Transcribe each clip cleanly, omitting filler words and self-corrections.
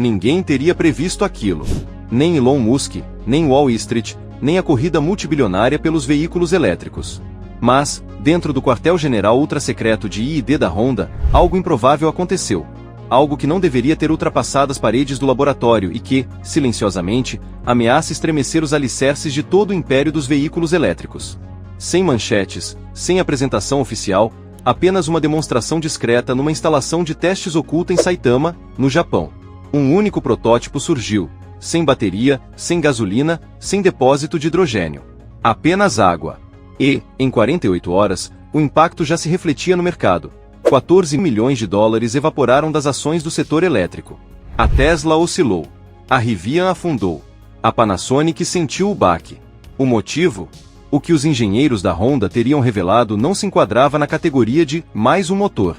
Ninguém teria previsto aquilo. Nem Elon Musk, nem Wall Street, nem a corrida multibilionária pelos veículos elétricos. Mas, dentro do quartel-general ultra-secreto de I&D da Honda, algo improvável aconteceu. Algo que não deveria ter ultrapassado as paredes do laboratório e que, silenciosamente, ameaça estremecer os alicerces de todo o império dos veículos elétricos. Sem manchetes, sem apresentação oficial, apenas uma demonstração discreta numa instalação de testes oculta em Saitama, no Japão. Um único protótipo surgiu, sem bateria, sem gasolina, sem depósito de hidrogênio. Apenas água. E, em 48 horas, o impacto já se refletia no mercado. 14 milhões de dólares evaporaram das ações do setor elétrico. A Tesla oscilou. A Rivian afundou. A Panasonic sentiu o baque. O motivo? O que os engenheiros da Honda teriam revelado não se enquadrava na categoria de mais um motor.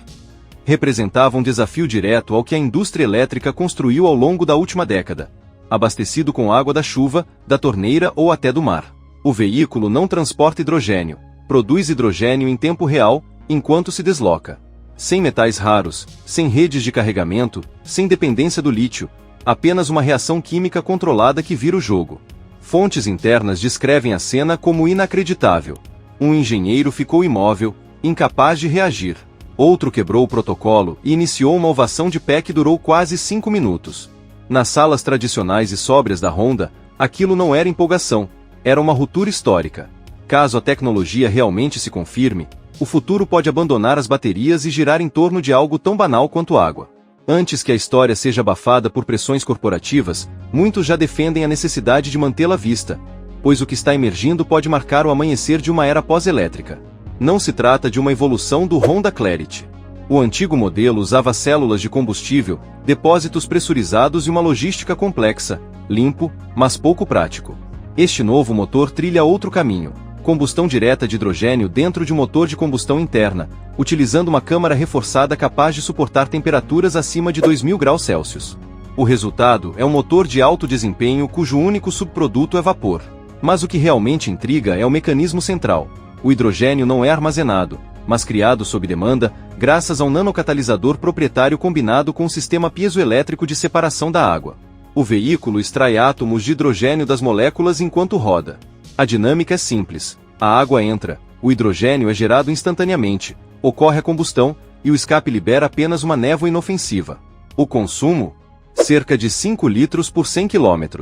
Representava um desafio direto ao que a indústria elétrica construiu ao longo da última década. Abastecido com água da chuva, da torneira ou até do mar. O veículo não transporta hidrogênio, produz hidrogênio em tempo real, enquanto se desloca. Sem metais raros, sem redes de carregamento, sem dependência do lítio, apenas uma reação química controlada que vira o jogo. Fontes internas descrevem a cena como inacreditável. Um engenheiro ficou imóvel, incapaz de reagir. Outro quebrou o protocolo e iniciou uma ovação de pé que durou quase 5 minutos. Nas salas tradicionais e sóbrias da Honda, aquilo não era empolgação, era uma ruptura histórica. Caso a tecnologia realmente se confirme, o futuro pode abandonar as baterias e girar em torno de algo tão banal quanto água. Antes que a história seja abafada por pressões corporativas, muitos já defendem a necessidade de mantê-la à vista, pois o que está emergindo pode marcar o amanhecer de uma era pós-elétrica. Não se trata de uma evolução do Honda Clarity. O antigo modelo usava células de combustível, depósitos pressurizados e uma logística complexa, limpo, mas pouco prático. Este novo motor trilha outro caminho. Combustão direta de hidrogênio dentro de um motor de combustão interna, utilizando uma câmara reforçada capaz de suportar temperaturas acima de 2000 graus Celsius. O resultado é um motor de alto desempenho cujo único subproduto é vapor. Mas o que realmente intriga é o mecanismo central. O hidrogênio não é armazenado, mas criado sob demanda, graças a um nanocatalisador proprietário combinado com um sistema piezoelétrico de separação da água. O veículo extrai átomos de hidrogênio das moléculas enquanto roda. A dinâmica é simples. A água entra, o hidrogênio é gerado instantaneamente, ocorre a combustão, e o escape libera apenas uma névoa inofensiva. O consumo? Cerca de 5 litros por 100 km.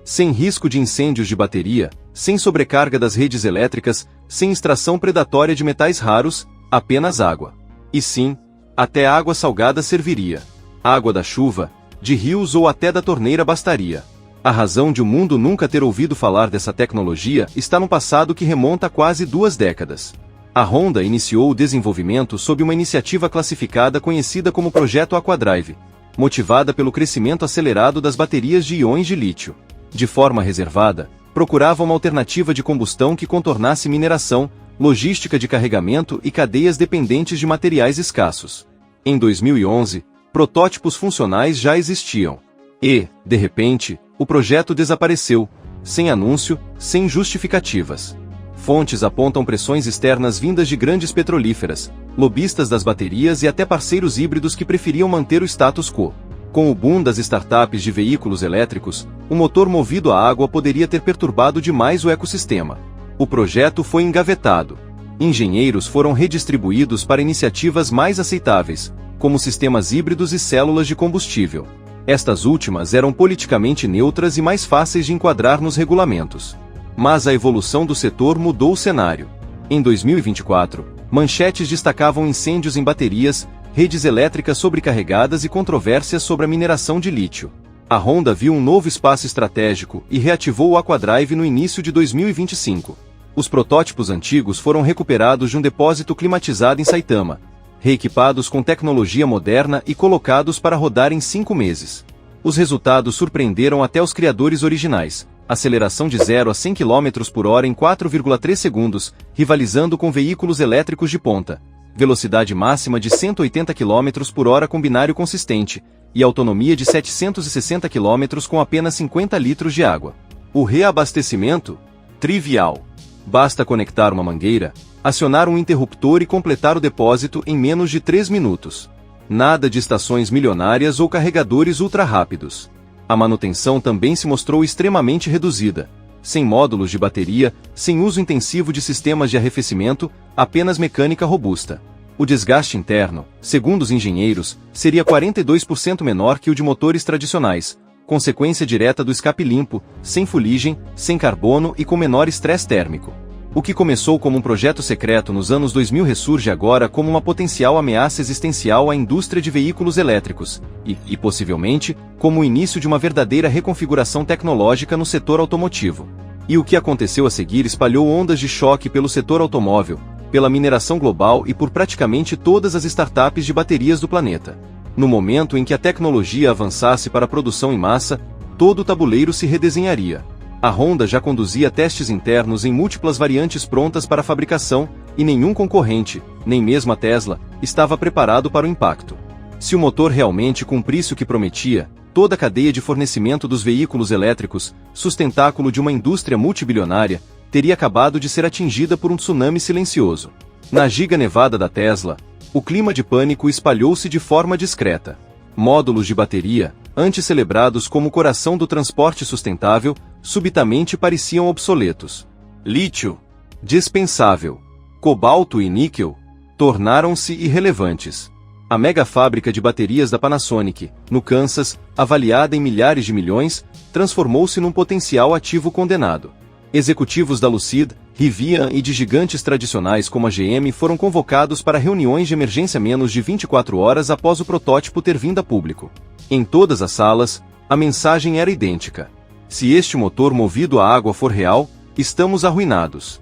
Sem risco de incêndios de bateria, sem sobrecarga das redes elétricas, sem extração predatória de metais raros, apenas água. E sim, até água salgada serviria. Água da chuva, de rios ou até da torneira bastaria. A razão de o mundo nunca ter ouvido falar dessa tecnologia está no passado que remonta a quase 2 décadas. A Honda iniciou o desenvolvimento sob uma iniciativa classificada conhecida como Projeto Aquadrive, motivada pelo crescimento acelerado das baterias de íons de lítio. De forma reservada, procurava uma alternativa de combustão que contornasse mineração, logística de carregamento e cadeias dependentes de materiais escassos. Em 2011, protótipos funcionais já existiam. E, de repente, o projeto desapareceu, sem anúncio, sem justificativas. Fontes apontam pressões externas vindas de grandes petrolíferas, lobistas das baterias e até parceiros híbridos que preferiam manter o status quo. Com o boom das startups de veículos elétricos, o motor movido a água poderia ter perturbado demais o ecossistema. O projeto foi engavetado. Engenheiros foram redistribuídos para iniciativas mais aceitáveis, como sistemas híbridos e células de combustível. Estas últimas eram politicamente neutras e mais fáceis de enquadrar nos regulamentos. Mas a evolução do setor mudou o cenário. Em 2024, manchetes destacavam incêndios em baterias, redes elétricas sobrecarregadas e controvérsias sobre a mineração de lítio. A Honda viu um novo espaço estratégico e reativou o Aquadrive no início de 2025. Os protótipos antigos foram recuperados de um depósito climatizado em Saitama, reequipados com tecnologia moderna e colocados para rodar em 5 meses. Os resultados surpreenderam até os criadores originais. Aceleração de 0 a 100 km por hora em 4,3 segundos, rivalizando com veículos elétricos de ponta. Velocidade máxima de 180 km por hora com binário consistente, e autonomia de 760 km com apenas 50 litros de água. O reabastecimento? Trivial. Basta conectar uma mangueira, acionar um interruptor e completar o depósito em menos de 3 minutos. Nada de estações milionárias ou carregadores ultra-rápidos. A manutenção também se mostrou extremamente reduzida. Sem módulos de bateria, sem uso intensivo de sistemas de arrefecimento, apenas mecânica robusta. O desgaste interno, segundo os engenheiros, seria 42% menor que o de motores tradicionais, consequência direta do escape limpo, sem fuligem, sem carbono e com menor estresse térmico. O que começou como um projeto secreto nos anos 2000 ressurge agora como uma potencial ameaça existencial à indústria de veículos elétricos, e possivelmente, como o início de uma verdadeira reconfiguração tecnológica no setor automotivo. E o que aconteceu a seguir espalhou ondas de choque pelo setor automóvel, pela mineração global e por praticamente todas as startups de baterias do planeta. No momento em que a tecnologia avançasse para a produção em massa, todo o tabuleiro se redesenharia. A Honda já conduzia testes internos em múltiplas variantes prontas para fabricação, e nenhum concorrente, nem mesmo a Tesla, estava preparado para o impacto. Se o motor realmente cumprisse o que prometia, toda a cadeia de fornecimento dos veículos elétricos, sustentáculo de uma indústria multibilionária, teria acabado de ser atingida por um tsunami silencioso. Na giga nevada da Tesla, o clima de pânico espalhou-se de forma discreta. Módulos de bateria, antes celebrados como o coração do transporte sustentável, subitamente pareciam obsoletos. Lítio, dispensável. Cobalto e níquel, tornaram-se irrelevantes. A mega fábrica de baterias da Panasonic, no Kansas, avaliada em milhares de milhões, transformou-se num potencial ativo condenado. Executivos da Lucid, Rivian e de gigantes tradicionais como a GM foram convocados para reuniões de emergência menos de 24 horas após o protótipo ter vindo a público. Em todas as salas, a mensagem era idêntica. Se este motor movido a água for real, estamos arruinados.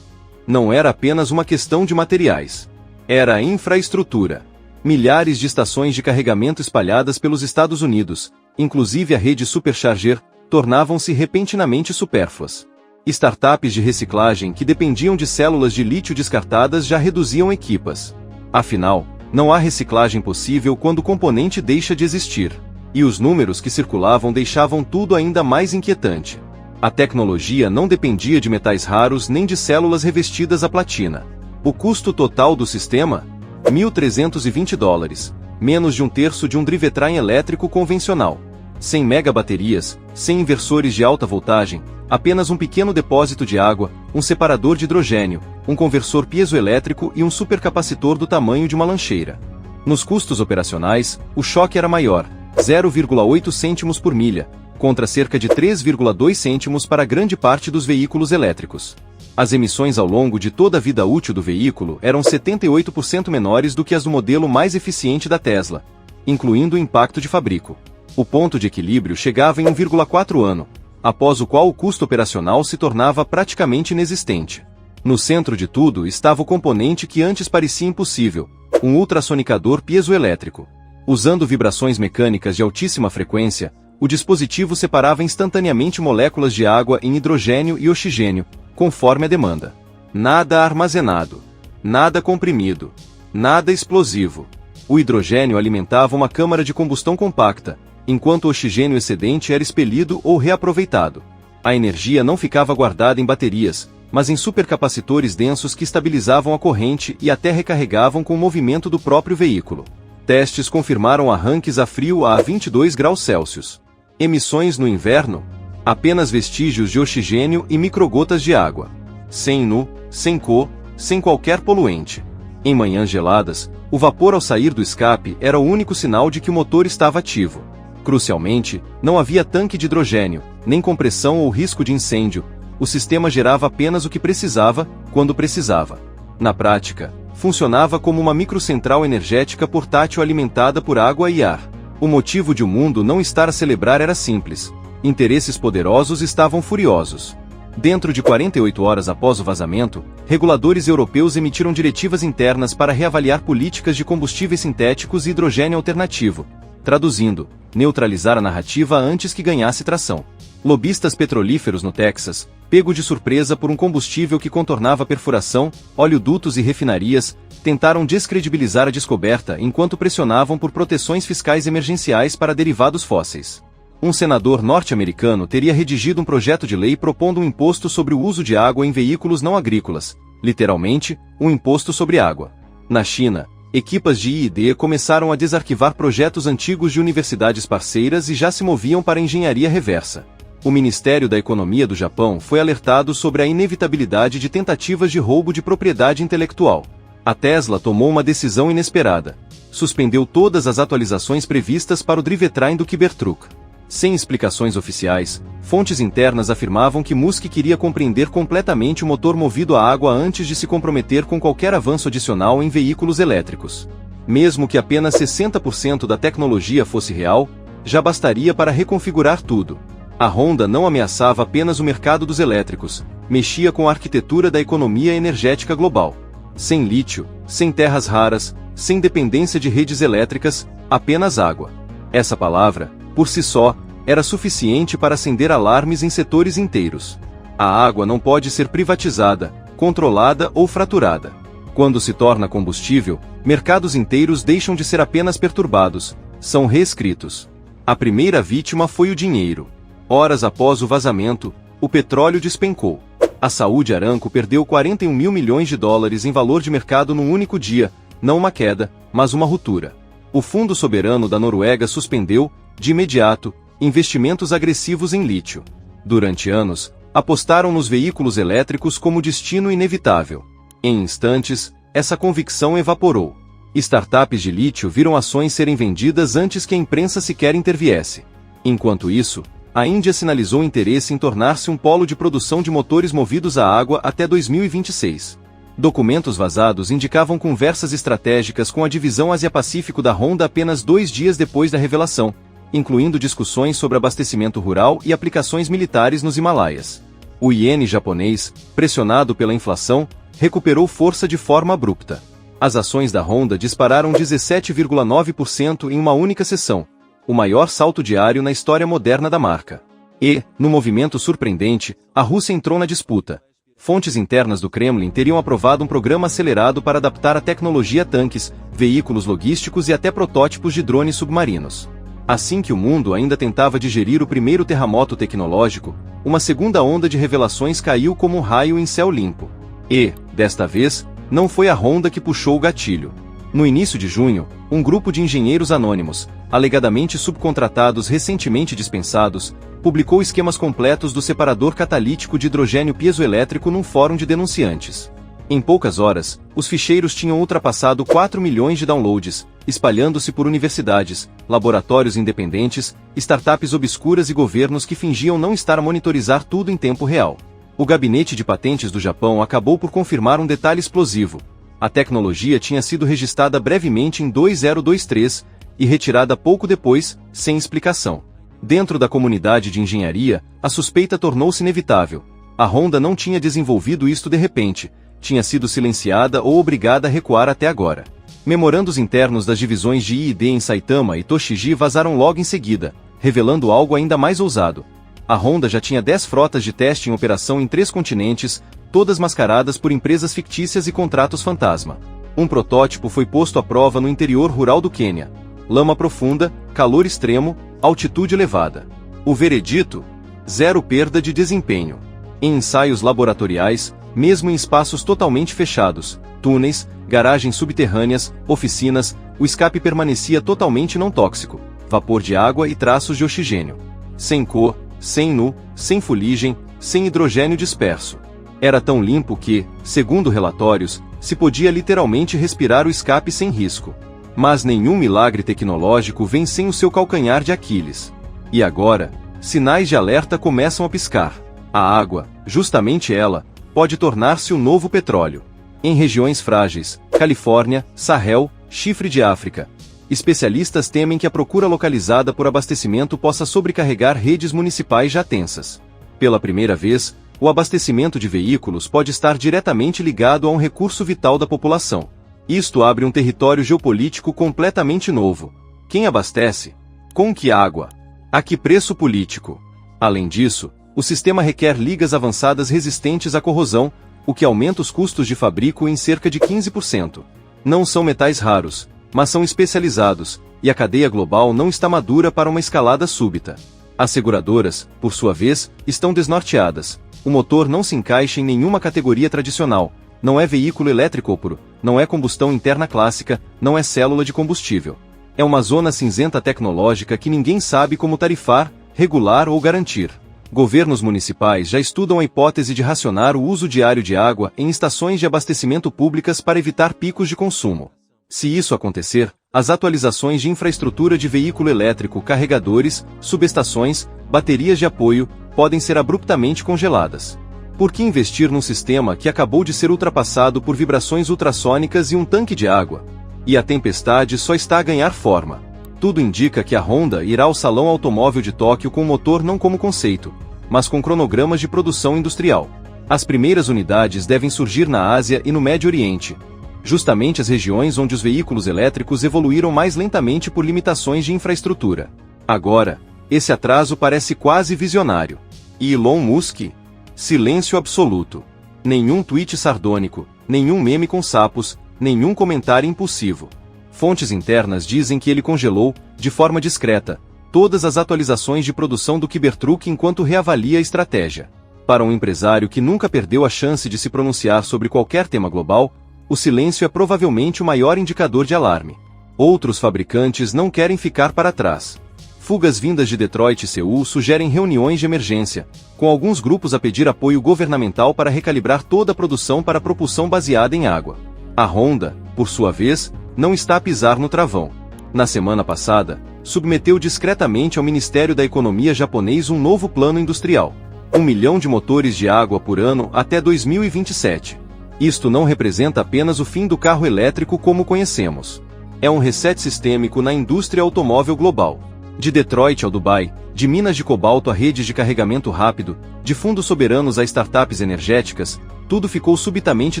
Não era apenas uma questão de materiais. Era a infraestrutura. Milhares de estações de carregamento espalhadas pelos Estados Unidos, inclusive a rede Supercharger, tornavam-se repentinamente supérfluas. Startups de reciclagem que dependiam de células de lítio descartadas já reduziam equipas. Afinal, não há reciclagem possível quando o componente deixa de existir. E os números que circulavam deixavam tudo ainda mais inquietante. A tecnologia não dependia de metais raros nem de células revestidas a platina. O custo total do sistema? $1.320, menos de um terço de um drivetrain elétrico convencional. Sem megabaterias, sem inversores de alta voltagem, apenas um pequeno depósito de água, um separador de hidrogênio, um conversor piezoelétrico e um supercapacitor do tamanho de uma lancheira. Nos custos operacionais, o choque era maior, 0,8 cêntimos por milha, contra cerca de 3,2 cêntimos para grande parte dos veículos elétricos. As emissões ao longo de toda a vida útil do veículo eram 78% menores do que as do modelo mais eficiente da Tesla, incluindo o impacto de fabrico. O ponto de equilíbrio chegava em 1,4 ano, após o qual o custo operacional se tornava praticamente inexistente. No centro de tudo estava o componente que antes parecia impossível, um ultrassonicador piezoelétrico. Usando vibrações mecânicas de altíssima frequência, o dispositivo separava instantaneamente moléculas de água em hidrogênio e oxigênio, conforme a demanda. Nada armazenado, nada comprimido, nada explosivo. O hidrogênio alimentava uma câmara de combustão compacta, enquanto o oxigênio excedente era expelido ou reaproveitado. A energia não ficava guardada em baterias, mas em supercapacitores densos que estabilizavam a corrente e até recarregavam com o movimento do próprio veículo. Testes confirmaram arranques a frio a 22 graus Celsius. Emissões no inverno? Apenas vestígios de oxigênio e microgotas de água. Sem nu, sem cor, sem qualquer poluente. Em manhãs geladas, o vapor ao sair do escape era o único sinal de que o motor estava ativo. Crucialmente, não havia tanque de hidrogênio, nem compressão ou risco de incêndio. O sistema gerava apenas o que precisava, quando precisava. Na prática, funcionava como uma microcentral energética portátil alimentada por água e ar. O motivo de o mundo não estar a celebrar era simples. Interesses poderosos estavam furiosos. Dentro de 48 horas após o vazamento, reguladores europeus emitiram diretivas internas para reavaliar políticas de combustíveis sintéticos e hidrogênio alternativo. Traduzindo, neutralizar a narrativa antes que ganhasse tração. Lobistas petrolíferos no Texas, pego de surpresa por um combustível que contornava perfuração, oleodutos e refinarias, tentaram descredibilizar a descoberta enquanto pressionavam por proteções fiscais emergenciais para derivados fósseis. Um senador norte-americano teria redigido um projeto de lei propondo um imposto sobre o uso de água em veículos não agrícolas, literalmente, um imposto sobre água. Na China, Equipas de I&D começaram a desarquivar projetos antigos de universidades parceiras e já se moviam para a engenharia reversa. O Ministério da Economia do Japão foi alertado sobre a inevitabilidade de tentativas de roubo de propriedade intelectual. A Tesla tomou uma decisão inesperada. Suspendeu todas as atualizações previstas para o drivetrain do Cybertruck. Sem explicações oficiais, fontes internas afirmavam que Musk queria compreender completamente o motor movido a água antes de se comprometer com qualquer avanço adicional em veículos elétricos. Mesmo que apenas 60% da tecnologia fosse real, já bastaria para reconfigurar tudo. A Honda não ameaçava apenas o mercado dos elétricos, mexia com a arquitetura da economia energética global. Sem lítio, sem terras raras, sem dependência de redes elétricas, apenas água. Essa palavra, por si só, era suficiente para acender alarmes em setores inteiros. A água não pode ser privatizada, controlada ou fraturada. Quando se torna combustível, mercados inteiros deixam de ser apenas perturbados, são reescritos. A primeira vítima foi o dinheiro. Horas após o vazamento, o petróleo despencou. A Saudi Aramco perdeu 41 mil milhões de dólares em valor de mercado num único dia, não uma queda, mas uma ruptura. O Fundo Soberano da Noruega suspendeu, de imediato, investimentos agressivos em lítio. Durante anos, apostaram nos veículos elétricos como destino inevitável. Em instantes, essa convicção evaporou. Startups de lítio viram ações serem vendidas antes que a imprensa sequer interviesse. Enquanto isso, a Índia sinalizou interesse em tornar-se um polo de produção de motores movidos a água até 2026. Documentos vazados indicavam conversas estratégicas com a divisão Ásia-Pacífico da Honda apenas 2 dias depois da revelação, incluindo discussões sobre abastecimento rural e aplicações militares nos Himalaias. O iene japonês, pressionado pela inflação, recuperou força de forma abrupta. As ações da Honda dispararam 17,9% em uma única sessão, o maior salto diário na história moderna da marca. E, no movimento surpreendente, a Rússia entrou na disputa. Fontes internas do Kremlin teriam aprovado um programa acelerado para adaptar a tecnologia a tanques, veículos logísticos e até protótipos de drones submarinos. Assim que o mundo ainda tentava digerir o primeiro terremoto tecnológico, uma segunda onda de revelações caiu como um raio em céu limpo. E, desta vez, não foi a Honda que puxou o gatilho. No início de junho, um grupo de engenheiros anônimos, alegadamente subcontratados recentemente dispensados, publicou esquemas completos do separador catalítico de hidrogênio piezoelétrico num fórum de denunciantes. Em poucas horas, os ficheiros tinham ultrapassado 4 milhões de downloads, espalhando-se por universidades, laboratórios independentes, startups obscuras e governos que fingiam não estar a monitorizar tudo em tempo real. O gabinete de patentes do Japão acabou por confirmar um detalhe explosivo. A tecnologia tinha sido registrada brevemente em 2023 e retirada pouco depois, sem explicação. Dentro da comunidade de engenharia, a suspeita tornou-se inevitável. A Honda não tinha desenvolvido isto de repente, tinha sido silenciada ou obrigada a recuar até agora. Memorandos internos das divisões de I&D em Saitama e Tochigi vazaram logo em seguida, revelando algo ainda mais ousado. A Honda já tinha 10 frotas de teste em operação em 3 continentes, todas mascaradas por empresas fictícias e contratos fantasma. Um protótipo foi posto à prova no interior rural do Quênia. Lama profunda, calor extremo, altitude elevada. O veredito? Zero perda de desempenho. Em ensaios laboratoriais, mesmo em espaços totalmente fechados, túneis, garagens subterrâneas, oficinas, o escape permanecia totalmente não tóxico, vapor de água e traços de oxigênio. Sem cor, sem nu, sem fuligem, sem hidrogênio disperso. Era tão limpo que, segundo relatórios, se podia literalmente respirar o escape sem risco. Mas nenhum milagre tecnológico vem sem o seu calcanhar de Aquiles. E agora, sinais de alerta começam a piscar. A água, justamente ela, pode tornar-se o novo petróleo. Em regiões frágeis, Califórnia, Sahel, Chifre de África, especialistas temem que a procura localizada por abastecimento possa sobrecarregar redes municipais já tensas. Pela primeira vez, o abastecimento de veículos pode estar diretamente ligado a um recurso vital da população. Isto abre um território geopolítico completamente novo. Quem abastece? Com que água? A que preço político? Além disso, o sistema requer ligas avançadas resistentes à corrosão, o que aumenta os custos de fabrico em cerca de 15%. Não são metais raros, mas são especializados, e a cadeia global não está madura para uma escalada súbita. As seguradoras, por sua vez, estão desnorteadas. O motor não se encaixa em nenhuma categoria tradicional, Não é veículo elétrico puro, não é combustão interna clássica, não é célula de combustível. É uma zona cinzenta tecnológica que ninguém sabe como tarifar, regular ou garantir. Governos municipais já estudam a hipótese de racionar o uso diário de água em estações de abastecimento públicas para evitar picos de consumo. Se isso acontecer, as atualizações de infraestrutura de veículo elétrico, carregadores, subestações, baterias de apoio, podem ser abruptamente congeladas. Por que investir num sistema que acabou de ser ultrapassado por vibrações ultrassônicas e um tanque de água? E a tempestade só está a ganhar forma. Tudo indica que a Honda irá ao Salão Automóvel de Tóquio com motor não como conceito, mas com cronogramas de produção industrial. As primeiras unidades devem surgir na Ásia e no Médio Oriente, justamente as regiões onde os veículos elétricos evoluíram mais lentamente por limitações de infraestrutura. Agora, esse atraso parece quase visionário. E Elon Musk? Silêncio absoluto. Nenhum tweet sardônico, nenhum meme com sapos, nenhum comentário impulsivo. Fontes internas dizem que ele congelou, de forma discreta, todas as atualizações de produção do Cybertruck enquanto reavalia a estratégia. Para um empresário que nunca perdeu a chance de se pronunciar sobre qualquer tema global, o silêncio é provavelmente o maior indicador de alarme. Outros fabricantes não querem ficar para trás. Fugas vindas de Detroit e Seul sugerem reuniões de emergência, com alguns grupos a pedir apoio governamental para recalibrar toda a produção para propulsão baseada em água. A Honda, por sua vez, não está a pisar no travão. Na semana passada, submeteu discretamente ao Ministério da Economia japonês um novo plano industrial. 1 milhão de motores de água por ano até 2027. Isto não representa apenas o fim do carro elétrico como conhecemos. É um reset sistêmico na indústria automóvel global. De Detroit ao Dubai, de minas de cobalto a redes de carregamento rápido, de fundos soberanos a startups energéticas, tudo ficou subitamente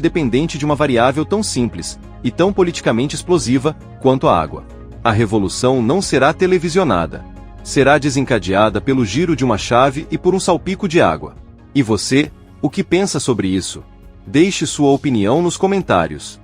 dependente de uma variável tão simples, e tão politicamente explosiva, quanto a água. A revolução não será televisionada. Será desencadeada pelo giro de uma chave e por um salpico de água. E você, o que pensa sobre isso? Deixe sua opinião nos comentários.